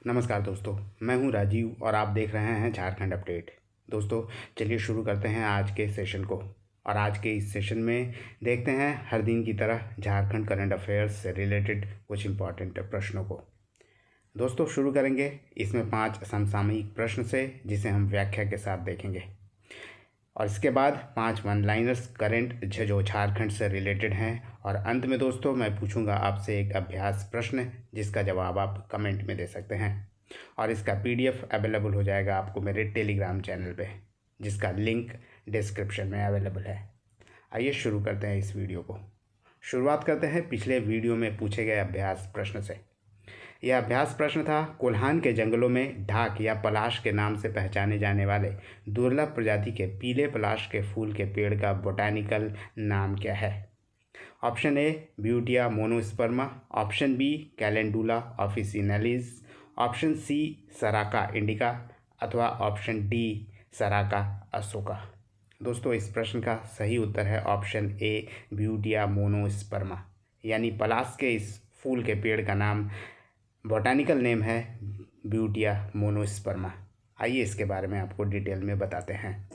नमस्कार दोस्तों, मैं हूं राजीव और आप देख रहे हैं झारखंड अपडेट। दोस्तों, चलिए शुरू करते हैं आज के सेशन को। और आज के इस सेशन में देखते हैं हर दिन की तरह झारखंड करंट अफेयर्स से रिलेटेड कुछ इम्पॉर्टेंट प्रश्नों को। दोस्तों, शुरू करेंगे इसमें 5 समसामयिक प्रश्न से, जिसे हम व्याख्या के साथ देखेंगे। और इसके बाद 5 वन लाइनर्स करंट जो झारखंड से रिलेटेड हैं। और अंत में दोस्तों मैं पूछूंगा आपसे एक अभ्यास प्रश्न, जिसका जवाब आप कमेंट में दे सकते हैं। और इसका पीडीएफ अवेलेबल हो जाएगा आपको मेरे टेलीग्राम चैनल पे, जिसका लिंक डिस्क्रिप्शन में अवेलेबल है। आइए शुरू करते हैं इस वीडियो को। शुरुआत करते हैं पिछले वीडियो में पूछे गए अभ्यास प्रश्न से। यह अभ्यास प्रश्न था, कोल्हान के जंगलों में ढाक या पलाश के नाम से पहचाने जाने वाले दुर्लभ प्रजाति के पीले पलाश के फूल के पेड़ का बोटानिकल नाम क्या है। Option A Butea monosperma, option B Calendula officinalis, option C Saraca indica अथवा ऑप्शन डी सराका अशोका। दोस्तों, इस प्रश्न का सही उत्तर है ऑप्शन ए ब्यूटिया मोनोस्पर्मा, यानी पलाश के इस फूल के पेड़ का नाम बॉटैनिकल नेम है ब्यूटिया मोनोस्पर्मा। आइए इसके बारे में आपको डिटेल में बताते हैं।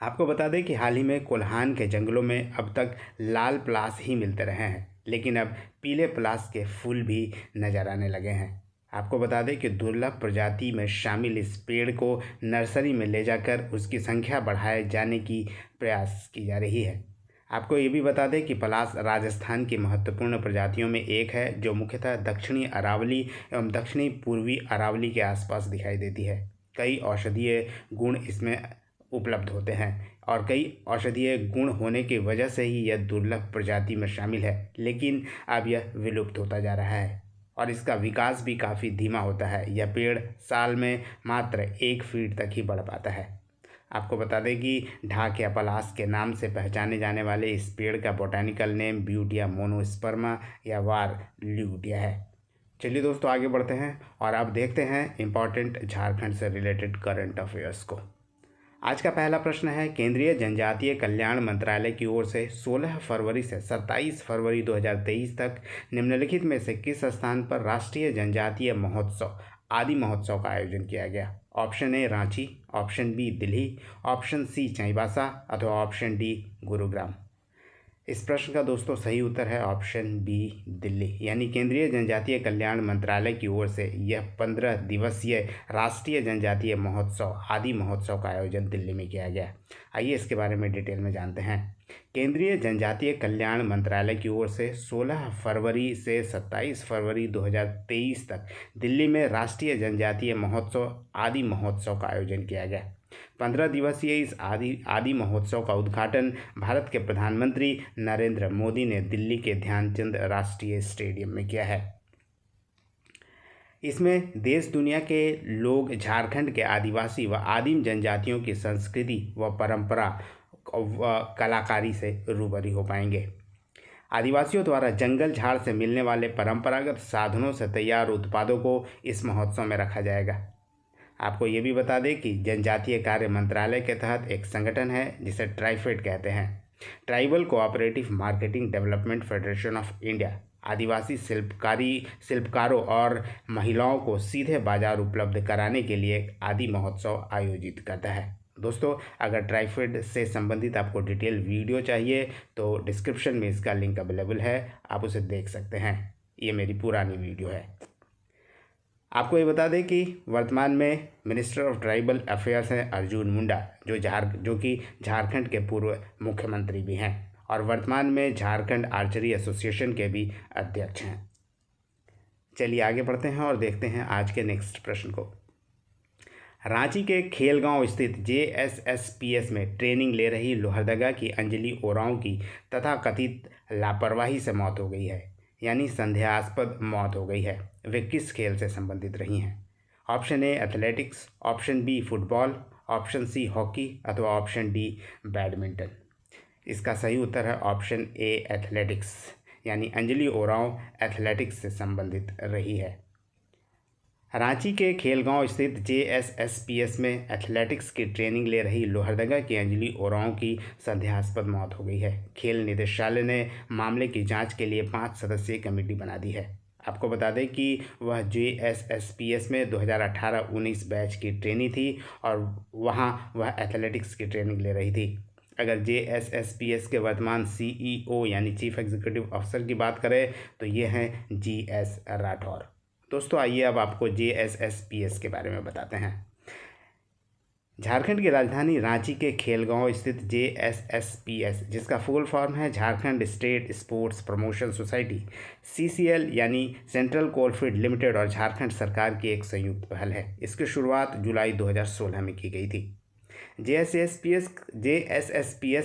आपको बता दें कि हाल ही में कोल्हान के जंगलों में अब तक लाल पलाश ही मिलते रहे हैं, लेकिन अब पीले पलाश के फूल भी नजर आने लगे हैं। आपको बता दें कि दुर्लभ प्रजाति में शामिल इस पेड़ को नर्सरी में ले जाकर उसकी संख्या बढ़ाए जाने की प्रयास की जा रही है। आपको ये भी बता दें कि पलाश राजस्थान की महत्वपूर्ण प्रजातियों में एक है, जो मुख्यतः दक्षिणी अरावली एवं दक्षिणी पूर्वी अरावली के आसपास दिखाई देती है। कई औषधीय गुण इसमें उपलब्ध होते हैं और कई औषधीय गुण होने की वजह से ही यह दुर्लभ प्रजाति में शामिल है, लेकिन अब यह विलुप्त होता जा रहा है और इसका विकास भी काफ़ी धीमा होता है। यह पेड़ साल में मात्र 1 फीट तक ही बढ़ पाता है। आपको बता दें कि ढाक या पलाश के नाम से पहचाने जाने वाले इस पेड़ का बोटानिकल नेम ब्यूटिया मोनोस्पर्मा या वार ल्यूटिया है। चलिए दोस्तों, आगे बढ़ते हैं और अब देखते हैं इम्पॉर्टेंट झारखंड से रिलेटेड करंट अफेयर्स को। आज का पहला प्रश्न है, केंद्रीय जनजातीय कल्याण मंत्रालय की ओर से 16 फरवरी से 27 फरवरी 2023 तक निम्नलिखित में से किस स्थान पर राष्ट्रीय जनजातीय महोत्सव आदि महोत्सव का आयोजन किया गया। Option A Ranchi, option B Delhi, option C Chaibasa अथवा ऑप्शन डी गुरुग्राम। इस प्रश्न का दोस्तों सही उत्तर है ऑप्शन बी दिल्ली, यानी केंद्रीय जनजातीय कल्याण मंत्रालय की ओर से यह 15 दिवसीय राष्ट्रीय जनजातीय महोत्सव आदि महोत्सव का आयोजन दिल्ली में किया गया। आइए इसके बारे में डिटेल में जानते हैं। केंद्रीय जनजातीय कल्याण मंत्रालय की ओर से 16 फरवरी से 27 फरवरी 2023 तक दिल्ली में राष्ट्रीय जनजातीय महोत्सव आदि महोत्सव का आयोजन किया गया। 15 दिवसीय इस आदि महोत्सव का उद्घाटन भारत के प्रधानमंत्री नरेंद्र मोदी ने दिल्ली के ध्यानचंद राष्ट्रीय स्टेडियम में किया है। इसमें देश दुनिया के लोग झारखंड के आदिवासी व आदिम जनजातियों की संस्कृति व परंपरा व कलाकारी से रूबरू हो पाएंगे। आदिवासियों द्वारा जंगल झाड़ से मिलने वाले परंपरागत साधनों से तैयार उत्पादों को इस महोत्सव में रखा जाएगा। आपको ये भी बता दें कि जनजातीय कार्य मंत्रालय के तहत एक संगठन है जिसे ट्राइफेड कहते हैं, tribal cooperative marketing development federation of India, आदिवासी शिल्पकारों और महिलाओं को सीधे बाजार उपलब्ध कराने के लिए आदि महोत्सव आयोजित करता है। दोस्तों, अगर ट्राइफेड से संबंधित आपको डिटेल वीडियो चाहिए तो डिस्क्रिप्शन में इसका लिंक अवेलेबल है, आप उसे देख सकते हैं। ये मेरी पुरानी वीडियो है। आपको ये बता दें कि वर्तमान में मिनिस्टर ऑफ ट्राइबल अफेयर्स हैं अर्जुन मुंडा, जो कि झारखंड के पूर्व मुख्यमंत्री भी हैं और वर्तमान में झारखंड आर्चरी एसोसिएशन के भी अध्यक्ष हैं। चलिए आगे बढ़ते हैं और देखते हैं आज के नेक्स्ट प्रश्न को। रांची के खेलगांव स्थित JSSPS में ट्रेनिंग ले रही लोहरदगा की अंजलि ओरांव की तथाकथित लापरवाही से मौत हो गई है, यानी संदेहास्पद मौत हो गई है। वे किस खेल से संबंधित रही हैं। Option A athletics, option B football, option C hockey अथवा ऑप्शन डी बैडमिंटन। इसका सही उत्तर है ऑप्शन ए एथलेटिक्स, यानी अंजलि ओरांव एथलेटिक्स से संबंधित रही है। रांची के खेलगांव स्थित JSSPS में एथलेटिक्स की ट्रेनिंग ले रही लोहरदगा की अंजलि ओरांव की संदेहास्पद मौत हो गई है। खेल निदेशालय ने मामले की जांच के लिए 5 सदस्यीय कमेटी बना दी है। आपको बता दें कि वह JSSPS में 2018-19 बैच की ट्रेनी थी और वहाँ वह एथलेटिक्स की ट्रेनिंग ले रही थी। अगर JSSPS के वर्तमान CEO यानी चीफ एग्जीक्यूटिव ऑफिसर की बात करें तो ये हैं GS राठौर। दोस्तों आइए अब आपको JSSPS के बारे में बताते हैं। झारखंड की राजधानी रांची के खेलगांव स्थित JSSPS, जिसका फुल फॉर्म है Jharkhand state sports promotion society CCL यानी सेंट्रल कोलफील्ड लिमिटेड, और झारखंड सरकार की एक संयुक्त पहल है। इसकी शुरुआत जुलाई 2016 में की गई थी। JSSPS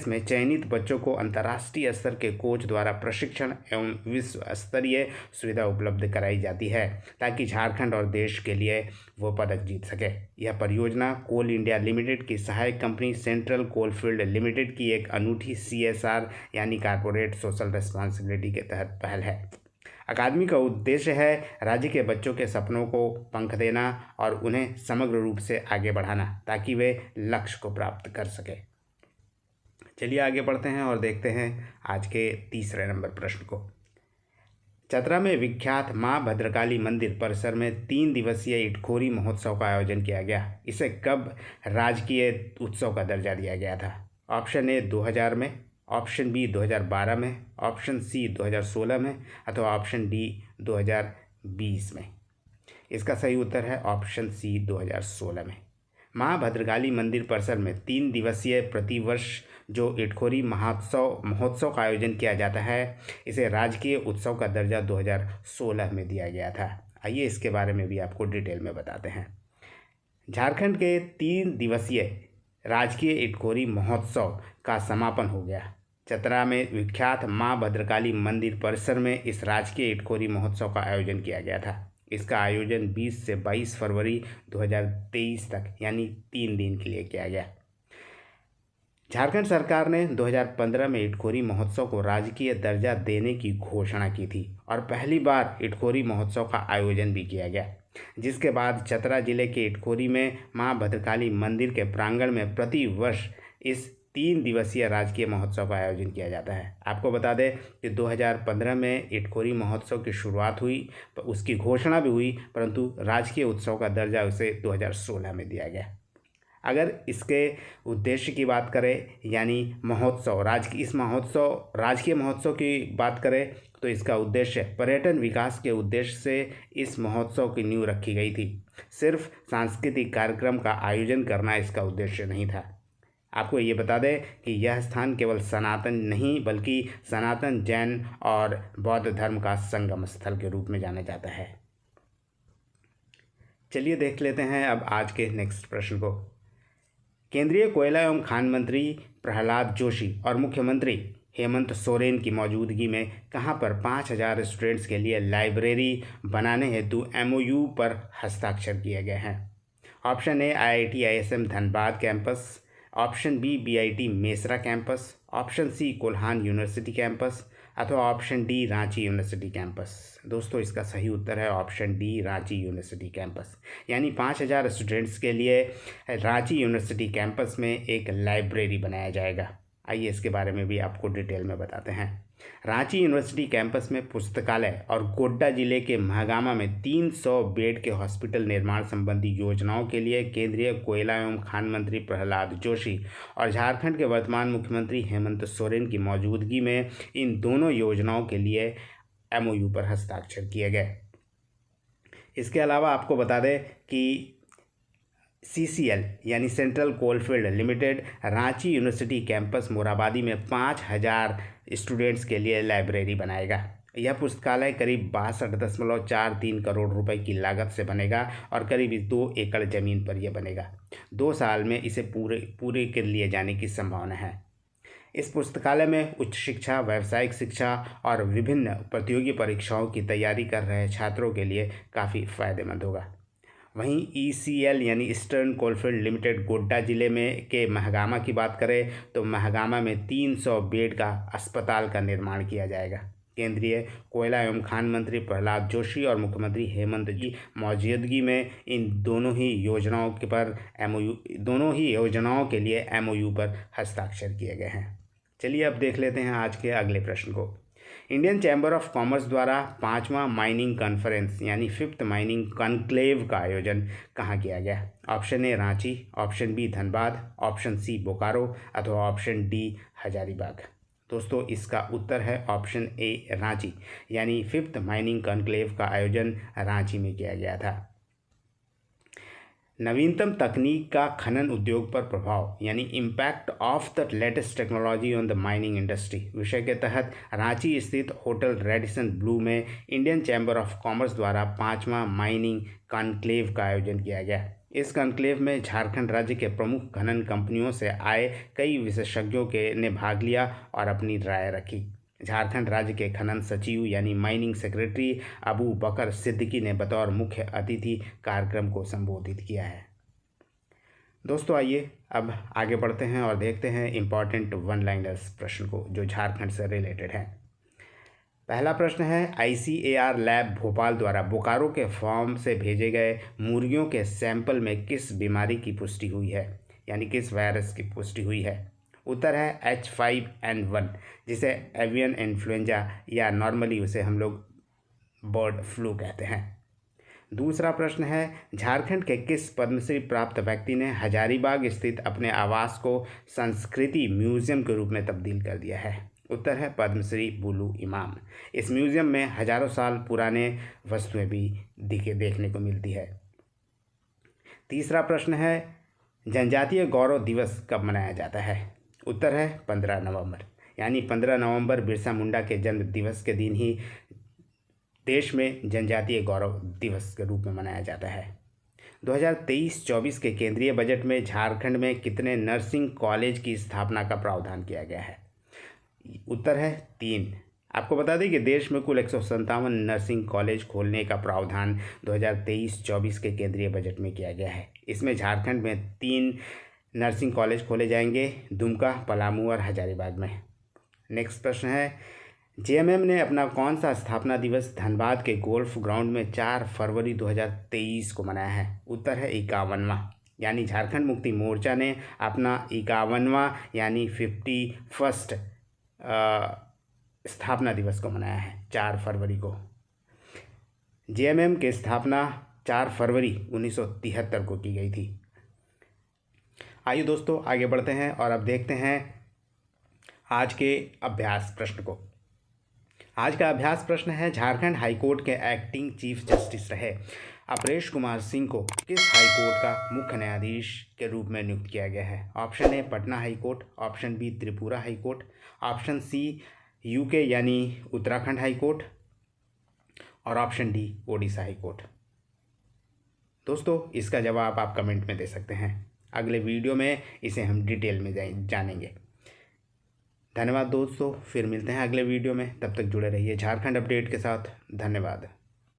में चयनित बच्चों को अंतर्राष्ट्रीय स्तर के कोच द्वारा प्रशिक्षण एवं विश्व स्तरीय सुविधा उपलब्ध कराई जाती है ताकि झारखंड और देश के लिए वो पदक जीत सके। यह परियोजना कोल इंडिया लिमिटेड की सहायक कंपनी सेंट्रल कोलफील्ड लिमिटेड की एक अनूठी CSR यानी कॉर्पोरेट सोशल रिस्पॉन्सिबिलिटी के तहत पहल है। अकादमी का उद्देश्य है राज्य के बच्चों के सपनों को पंख देना और उन्हें समग्र रूप से आगे बढ़ाना ताकि वे लक्ष्य को प्राप्त कर सके। चलिए आगे बढ़ते हैं और देखते हैं आज के तीसरे नंबर प्रश्न को। चतरा में विख्यात मां भद्रकाली मंदिर परिसर में 3 दिवसीय इटखोरी महोत्सव का आयोजन किया गया। इसे कब राजकीय उत्सव का दर्जा दिया गया था? ऑप्शन ए 2000 में, ऑप्शन बी 2012 में, ऑप्शन सी 2016 में, अथवा ऑप्शन डी 2020 में। इसका सही उत्तर है ऑप्शन सी 2016 में। मां भद्रकाली मंदिर परिसर में 3 दिवसीय प्रतिवर्ष जो इटखोरी महोत्सव का आयोजन किया जाता है, इसे राजकीय उत्सव का दर्जा 2016 में दिया गया था। आइए इसके बारे में भी आपको डिटेल में बताते हैं। झारखंड के 3 दिवसीय राजकीय इटखोरी महोत्सव का समापन हो गया। चतरा में विख्यात मां भद्रकाली मंदिर परिसर में इस राजकीय इटखोरी महोत्सव का आयोजन किया गया था। इसका आयोजन 20 से 22 फरवरी 2023 तक यानी 3 दिन के लिए किया गया। झारखंड सरकार ने 2015 में इटखोरी महोत्सव को राजकीय दर्जा देने की घोषणा की थी और पहली बार इटखोरी महोत्सव का आयोजन भी किया गया, जिसके बाद चतरा जिले के इटखोरी में मां भद्रकाली मंदिर के प्रांगण में प्रति वर्ष इस 3 दिवसीय राजकीय महोत्सव का आयोजन किया जाता है। आपको बता दें कि 2015 में इटखोरी महोत्सव की शुरुआत हुई, उसकी घोषणा भी हुई, परंतु राजकीय उत्सव का दर्जा उसे 2016 में दिया गया। अगर इसके उद्देश्य की बात करें यानी महोत्सव राजकीय महोत्सव की बात करें तो इसका उद्देश्य पर्यटन विकास के उद्देश्य से इस महोत्सव की नींव रखी गई थी। सिर्फ सांस्कृतिक कार्यक्रम का आयोजन करना इसका उद्देश्य नहीं था। आपको ये बता दें कि यह स्थान केवल सनातन नहीं बल्कि सनातन, जैन और बौद्ध धर्म का संगम स्थल के रूप में जाना जाता है। चलिए देख लेते हैं अब आज के नेक्स्ट प्रश्न को। केंद्रीय कोयला एवं खान मंत्री प्रहलाद जोशी और मुख्यमंत्री हेमंत सोरेन की मौजूदगी में कहां पर 5000 स्टूडेंट्स के लिए लाइब्रेरी बनाने हेतु MOU पर हस्ताक्षर किए गए हैं? Option A IIT ISM Dhanbad campus, option B BIT Mesra campus, option C Kolhan university campus, अथवा option D Ranchi university campus. दोस्तों इसका सही उत्तर है option D Ranchi university campus, यानी 5000 स्टूडेंट्स के लिए रांची यूनिवर्सिटी कैंपस में एक लाइब्रेरी बनाया जाएगा। आइए इसके बारे में भी आपको डिटेल में बताते हैं। रांची यूनिवर्सिटी कैंपस में पुस्तकालय और गोड्डा जिले के महागामा में 300 बेड के हॉस्पिटल निर्माण संबंधी योजनाओं के लिए केंद्रीय कोयला एवं खान मंत्री प्रहलाद जोशी और झारखंड के वर्तमान मुख्यमंत्री हेमंत सोरेन की मौजूदगी में इन दोनों योजनाओं के लिए MOU पर हस्ताक्षर किए गए। इसके अलावा आपको बता दें कि CCL यानी central coalfield limited Ranchi university campus Morabadi में 5000 स्टूडेंट्स के लिए लाइब्रेरी बनाएगा। यह पुस्तकालय करीब 62.43 करोड़ रुपए की लागत से बनेगा और करीब 2 एकड़ ज़मीन पर यह बनेगा। 2 साल में इसे पूरे कर लिए जाने की संभावना है। इस पुस्तकालय में उच्च शिक्षा, व्यावसायिक शिक्षा और विभिन्न प्रतियोगी परीक्षाओं की तैयारी कर रहे छात्रों के लिए काफ़ी फ़ायदेमंद होगा। वहीं ECL यानी ईस्टर्न कोलफील्ड लिमिटेड गोड्डा जिले में के महागामा की बात करें तो महागामा में 300 बेड का अस्पताल का निर्माण किया जाएगा। केंद्रीय कोयला एवं खान मंत्री प्रहलाद जोशी और मुख्यमंत्री हेमंत की मौजूदगी में इन दोनों ही योजनाओं के लिए MOU पर हस्ताक्षर किए गए हैं। चलिए अब देख लेते हैं आज के अगले प्रश्न को। इंडियन चैम्बर ऑफ कॉमर्स द्वारा 5वां माइनिंग कॉन्फ्रेंस यानी 5th माइनिंग कॉन्क्लेव का आयोजन कहाँ किया गया? Option A Ranchi, option B Dhanbad, option C Bokaro अथवा ऑप्शन डी हजारीबाग। दोस्तों इसका उत्तर है ऑप्शन ए रांची, यानी 5th माइनिंग कॉन्क्लेव का आयोजन रांची में किया गया था। नवीनतम तकनीक का खनन उद्योग पर प्रभाव यानी impact of the latest technology on the mining industry विषय के तहत रांची स्थित होटल रेडिसन ब्लू में इंडियन चैम्बर ऑफ कॉमर्स द्वारा 5वां माइनिंग कॉन्क्लेव का आयोजन किया गया। इस कॉन्क्लेव में झारखंड राज्य के प्रमुख खनन कंपनियों से आए कई विशेषज्ञों ने भाग लिया और अपनी राय रखी। झारखंड राज्य के खनन सचिव यानी माइनिंग सेक्रेटरी अबू बकर सिद्दीकी ने बतौर मुख्य अतिथि कार्यक्रम को संबोधित किया है। दोस्तों आइए अब आगे बढ़ते हैं और देखते हैं इम्पॉर्टेंट वन लाइनर्स प्रश्न को जो झारखंड से रिलेटेड है। पहला प्रश्न है, ICAR लैब भोपाल द्वारा बोकारो के फार्म से भेजे गए मुर्गियों के सैंपल में किस बीमारी की पुष्टि हुई है, यानी किस वायरस की पुष्टि हुई है? उत्तर है H5N1, जिसे एवियन इन्फ्लुएंजा या नॉर्मली उसे हम लोग बर्ड फ्लू कहते हैं। दूसरा प्रश्न है, झारखंड के किस पद्मश्री प्राप्त व्यक्ति ने हजारीबाग स्थित अपने आवास को संस्कृति म्यूजियम के रूप में तब्दील कर दिया है? उत्तर है पद्मश्री बुलू इमाम। इस म्यूजियम में हजारों साल पुराने वस्तुएं भी देखने को मिलती है। तीसरा प्रश्न है, जनजातीय गौरव दिवस कब मनाया जाता है? उत्तर है 15 नवंबर, यानी 15 नवंबर बिरसा मुंडा के जन्म दिवस के दिन ही देश में जनजातीय गौरव दिवस के रूप में मनाया जाता है। 2023-24 के केंद्रीय बजट में झारखंड में कितने नर्सिंग कॉलेज की स्थापना का प्रावधान किया गया है? उत्तर है 3। आपको बता दें कि देश में कुल 157 नर्सिंग कॉलेज खोलने का प्रावधान 2023-24 के केंद्रीय बजट में किया गया है। इसमें झारखंड में 3 नर्सिंग कॉलेज खोले जाएंगे, दुमका, पलामू और हजारीबाग में। नेक्स्ट प्रश्न है, JMM ने अपना कौन सा स्थापना दिवस धनबाद के गोल्फ ग्राउंड में 4 फरवरी 2023 को मनाया है? उत्तर है 51वां, यानी झारखंड मुक्ति मोर्चा ने अपना 51वां यानी 51st स्थापना दिवस को मनाया है 4 फरवरी को। JMM की स्थापना 4 फरवरी 1973 को की गई थी। आइए दोस्तों आगे बढ़ते हैं और अब देखते हैं आज के अभ्यास प्रश्न को। आज का अभ्यास प्रश्न है, झारखंड हाईकोर्ट के एक्टिंग चीफ जस्टिस रहे अपरेश कुमार सिंह को किस हाईकोर्ट का मुख्य न्यायाधीश के रूप में नियुक्त किया गया है? Option A Patna high court, option B Tripura high court, option C UK यानी उत्तराखंड हाईकोर्ट और ऑप्शन डी ओडिशा हाईकोर्ट। दोस्तों इसका जवाब आप कमेंट में दे सकते हैं। अगले वीडियो में इसे हम डिटेल में जानेंगे। धन्यवाद दोस्तों, फिर मिलते हैं अगले वीडियो में। तब तक जुड़े रहिए झारखंड अपडेट के साथ। धन्यवाद।